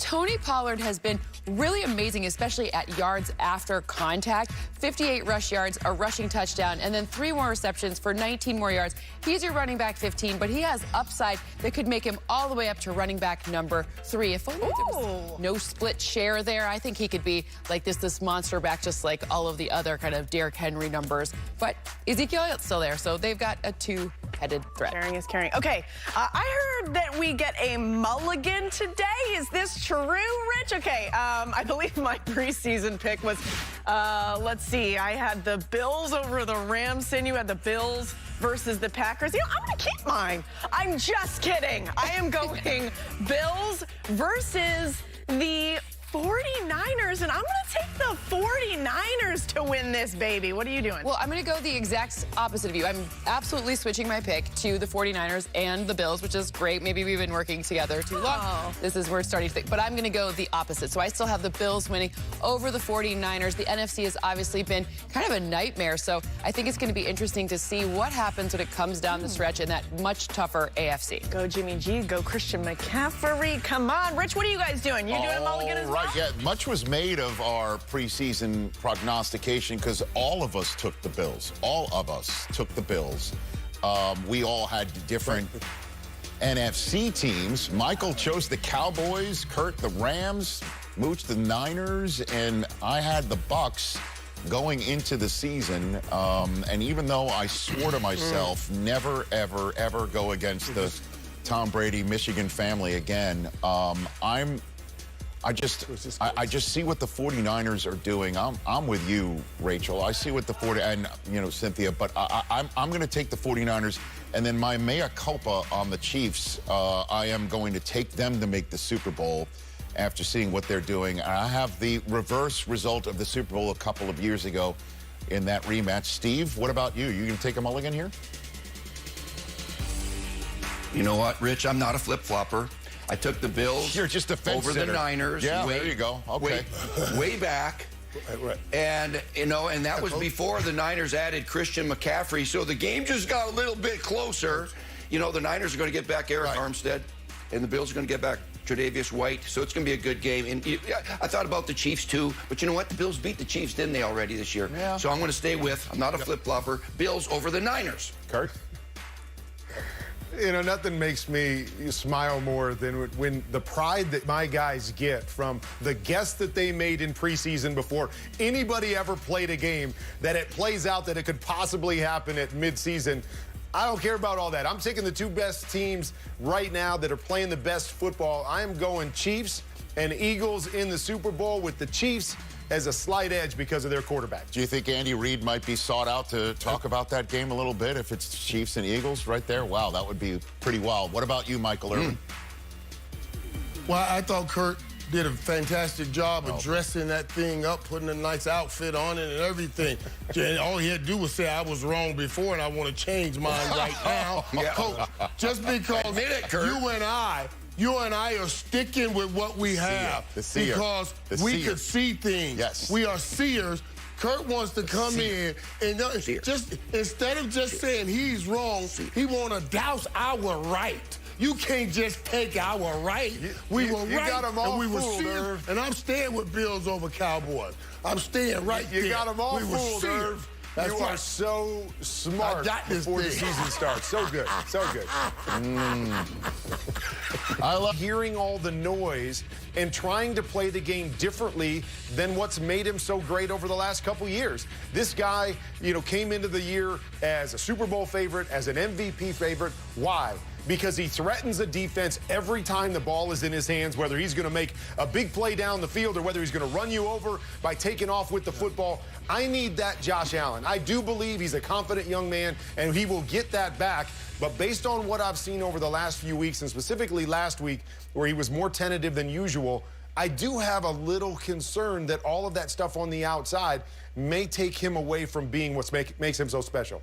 Tony Pollard has been really amazing, especially at yards after contact. 58 rush yards, a rushing touchdown, and then 3 more receptions for 19 more yards. He's your running back 15, but he has upside that could make him all the way up to running back number 3. If only there was no split share there, I think he could be like this monster back, just like all of the other kind of Derrick Henry numbers. But Ezekiel Elliott's still there, so they've got a two-headed threat. Caring is caring. Okay, I heard that we get a mulligan today. Is this true, Rich? Okay, I believe my preseason pick was, let's see, I had the Bills over the Rams, and you had the Bills versus the Packers. You know, I'm going to keep mine. I'm just kidding. I am going Bills versus the 49ers, and I'm going to take the 49ers to win this, baby. What are you doing? Well, I'm going to go the exact opposite of you. I'm absolutely switching my pick to the 49ers and the Bills, which is great. Maybe we've been working together too long. This is where it's starting to think. But I'm going to go the opposite. So I still have the Bills winning over the 49ers. The NFC has obviously been kind of a nightmare. So I think it's going to be interesting to see what happens when it comes down the stretch in that much tougher AFC. Go Jimmy G. Go Christian McCaffrey. Come on. Rich, what are you guys doing? You doing a mulligan as well? Right, yeah. Much was made of our preseason prognostication because all of us took the Bills. All of us took the Bills. We all had different NFC teams. Michael chose the Cowboys, Kurt the Rams, Mooch the Niners, and I had the Bucks going into the season. And even though I swore to myself, never, ever, ever go against the Tom Brady Michigan family again, I just see what the 49ers are doing. I'm with you, Rachel. I see what the 40 and Cynthia, but I'm going to take the 49ers, and then my mea culpa on the Chiefs. I am going to take them to make the Super Bowl after seeing what they're doing. I have the reverse result of the Super Bowl a couple of years ago in that rematch. Steve, what about you? You going to take a mulligan here? You know what, Rich? I'm not a flip-flopper. I took the Bills. You're just a fence over sitter. The Niners. Yeah, there you go. Okay. Way back. Right. And, and that was before the Niners added Christian McCaffrey. So the game just got a little bit closer. The Niners are going to get back Eric Armstead, and the Bills are going to get back Tre'Davious White. So it's going to be a good game. And I thought about the Chiefs, too. But you know what? The Bills beat the Chiefs, didn't they, already this year? Yeah. So I'm going to stay with, I'm not a flip-flopper, Bills over the Niners. Kurt? Nothing makes me smile more than when the pride that my guys get from the guess that they made in preseason before anybody ever played a game, that it plays out that it could possibly happen at midseason. I don't care about all that. I'm taking the 2 best teams right now that are playing the best football. I am going Chiefs and Eagles in the Super Bowl, with the Chiefs as a slight edge because of their quarterback. Do you think Andy Reid might be sought out to talk about that game a little bit if it's Chiefs and Eagles right there? Wow, that would be pretty wild. What about you, Michael Irvin? Well, I thought Kurt did a fantastic job of dressing that thing up, putting a nice outfit on it and everything. And all he had to do was say, I was wrong before and I want to change mine right now. Coach, just because you and I are sticking with what we have because we could see things. Yes. We are seers. Kurt wants to come in and just instead of just saying he's wrong, he want to douse our right. You can't just take our right. We were right, got 'em all and we were fooled, seers. Irv. And I'm staying with Bills over Cowboys. I'm staying right there. You got them all we were fooled, seers. Irv. That's You right. are so smart before the season starts. So good, so good. I love hearing all the noise and trying to play the game differently than what's made him so great over the last couple years. This guy, came into the year as a Super Bowl favorite, as an MVP favorite. Why? Because he threatens the defense every time the ball is in his hands, whether he's going to make a big play down the field or whether he's going to run you over by taking off with the football. I need that Josh Allen. I do believe he's a confident young man, and he will get that back. But based on what I've seen over the last few weeks, and specifically last week, where he was more tentative than usual, I do have a little concern that all of that stuff on the outside may take him away from being what makes him so special.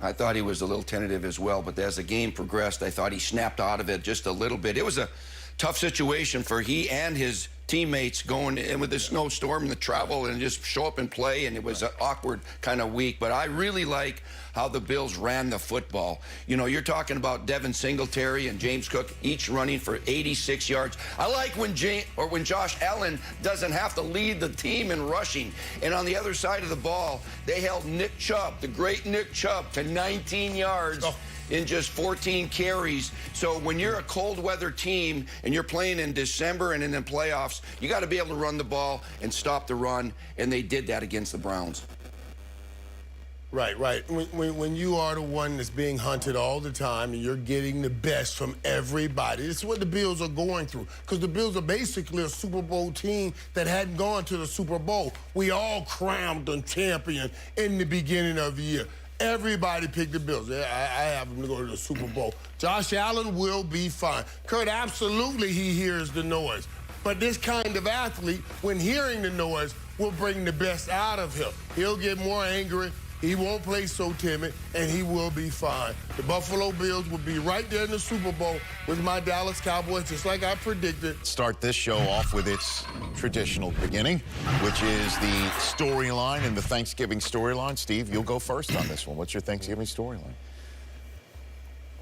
I thought he was a little tentative as well, but as the game progressed, I thought he snapped out of it just a little bit. It was a tough situation for he and his teammates going in with the snowstorm and the travel and just show up and play, and it was an awkward kind of week. But I really like how the Bills ran the football. You know, you're talking about Devin Singletary and James Cook each running for 86 yards. I like when Josh Allen doesn't have to lead the team in rushing. And on the other side of the ball, they held Nick Chubb, the great Nick Chubb, to 19 yards. In just 14 carries. So when you're a cold weather team and you're playing in December and in the playoffs, you got to be able to run the ball and stop the run, and they did that against the Browns. Right. When you are the one that's being hunted all the time and you're getting the best from everybody, this is what the Bills are going through. Because the Bills are basically a Super Bowl team that hadn't gone to the Super Bowl. We all crowned them champion in the beginning of the year. Everybody picked the Bills. Yeah, I have them to go to the Super Bowl. Josh Allen will be fine. Kurt, absolutely he hears the noise. But this kind of athlete, when hearing the noise, will bring the best out of him. He'll get more angry. He won't play so timid, and he will be fine. The Buffalo Bills will be right there in the Super Bowl with my Dallas Cowboys, just like I predicted. Start this show off with its traditional beginning, which is the storyline and the Thanksgiving storyline. Steve, you'll go first on this one. What's your Thanksgiving storyline?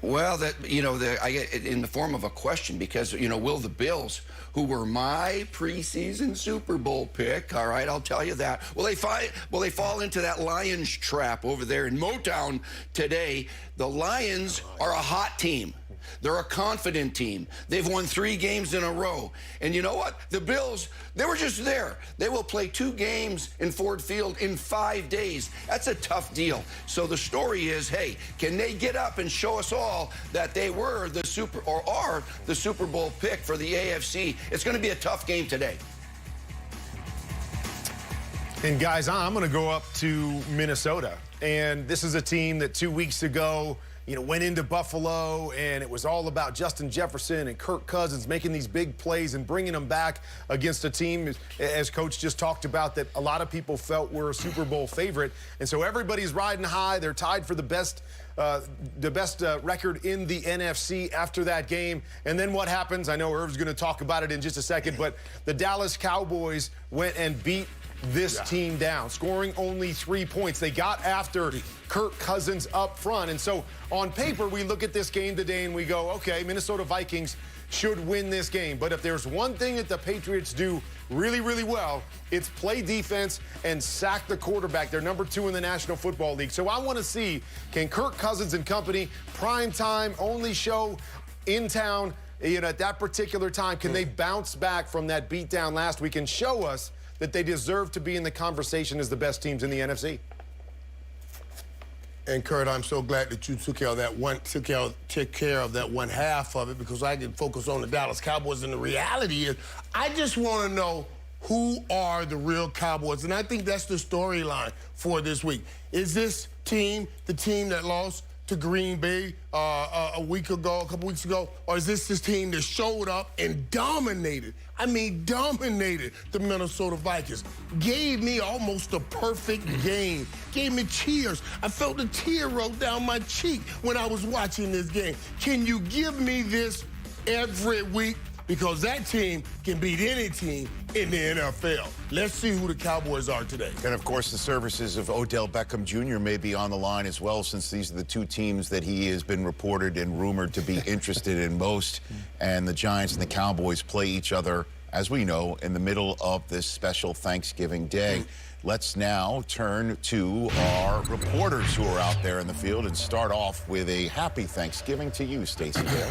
Well, I get it in the form of a question because, will the Bills, who were my preseason Super Bowl pick, all right, I'll tell you that, will they fall into that Lions trap over there in Motown today? The Lions are a hot team. They're a confident team. They've won 3 games in a row. And you know what? The Bills, they were just there. They will play 2 games in Ford Field in 5 days. That's a tough deal. So the story is, hey, can they get up and show us all that they were the are the Super Bowl pick for the AFC? It's going to be a tough game today. And guys, I'm going to go up to Minnesota. And this is a team that 2 weeks ago, went into Buffalo, and it was all about Justin Jefferson and Kirk Cousins making these big plays and bringing them back against a team, as Coach just talked about, that a lot of people felt were a Super Bowl favorite. And so everybody's riding high. They're tied for the best record in the NFC after that game. And then what happens? I know Irv's going to talk about it in just a second, but the Dallas Cowboys went and beat this team down, scoring only 3 points. They got after Kirk Cousins up front. And so on paper, we look at this game today and we go, okay, Minnesota Vikings should win this game. But if there's one thing that the Patriots do really, really well, it's play defense and sack the quarterback. They're number 2 in the National Football League. So I want to see, can Kirk Cousins and company, prime time, only show in town, at that particular time, can they bounce back from that beatdown last week and show us that they deserve to be in the conversation as the best teams in the NFC? And Kurt, I'm so glad that you took care of that one half of it, because I can focus on the Dallas Cowboys. And the reality is, I just want to know who are the real Cowboys. And I think that's the storyline for this week. Is this team the team that lost to Green Bay a couple weeks ago? Or is this team that showed up and dominated the Minnesota Vikings? Gave me almost a perfect game. Gave me cheers. I felt a tear roll down my cheek when I was watching this game. Can you give me this every week? Because that team can beat any team in the NFL. Let's see who the Cowboys are today. And, of course, the services of Odell Beckham Jr. may be on the line as well, since these are the 2 teams that he has been reported and rumored to be interested in most. And the Giants and the Cowboys play each other, as we know, in the middle of this special Thanksgiving Day. Let's now turn to our reporters who are out there in the field and start off with a happy Thanksgiving to you, Stacey Dale.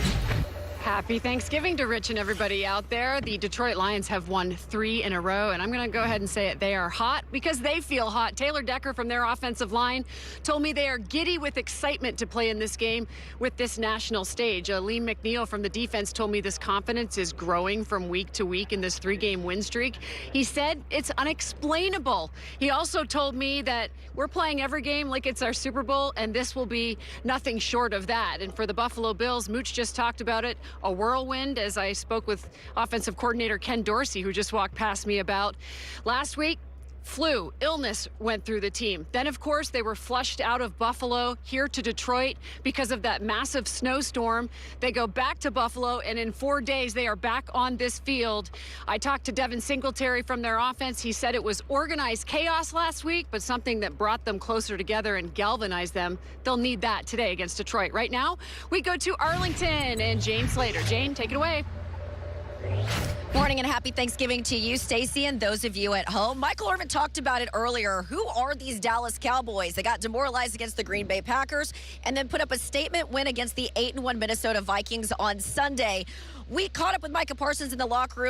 Happy Thanksgiving to Rich and everybody out there. The Detroit Lions have won 3 in a row, and I'm going to go ahead and say it. They are hot because they feel hot. Taylor Decker from their offensive line told me they are giddy with excitement to play in this game with this national stage. Lee McNeil from the defense told me this confidence is growing from week to week in this 3-game win streak. He said it's unexplainable. He also told me that we're playing every game like it's our Super Bowl, and this will be nothing short of that. And for the Buffalo Bills, Mooch just talked about it, a whirlwind, as I spoke with offensive coordinator Ken Dorsey, who just walked past me about last week. Flu, illness went through the team. Then, of course, they were flushed out of Buffalo here to Detroit because of that massive snowstorm. They go back to Buffalo, and in 4 days, they are back on this field. I talked to Devin Singletary from their offense. He said it was organized chaos last week, but something that brought them closer together and galvanized them. They'll need that today against Detroit. Right now, we go to Arlington and Jane Slater. Jane, take it away. Morning and happy Thanksgiving to you, Stacey, and those of you at home. Michael Irvin talked about it earlier. Who are these Dallas Cowboys? They got demoralized against the Green Bay Packers and then put up a statement win against the 8-1 Minnesota Vikings on Sunday. We caught up with Micah Parsons in the locker room.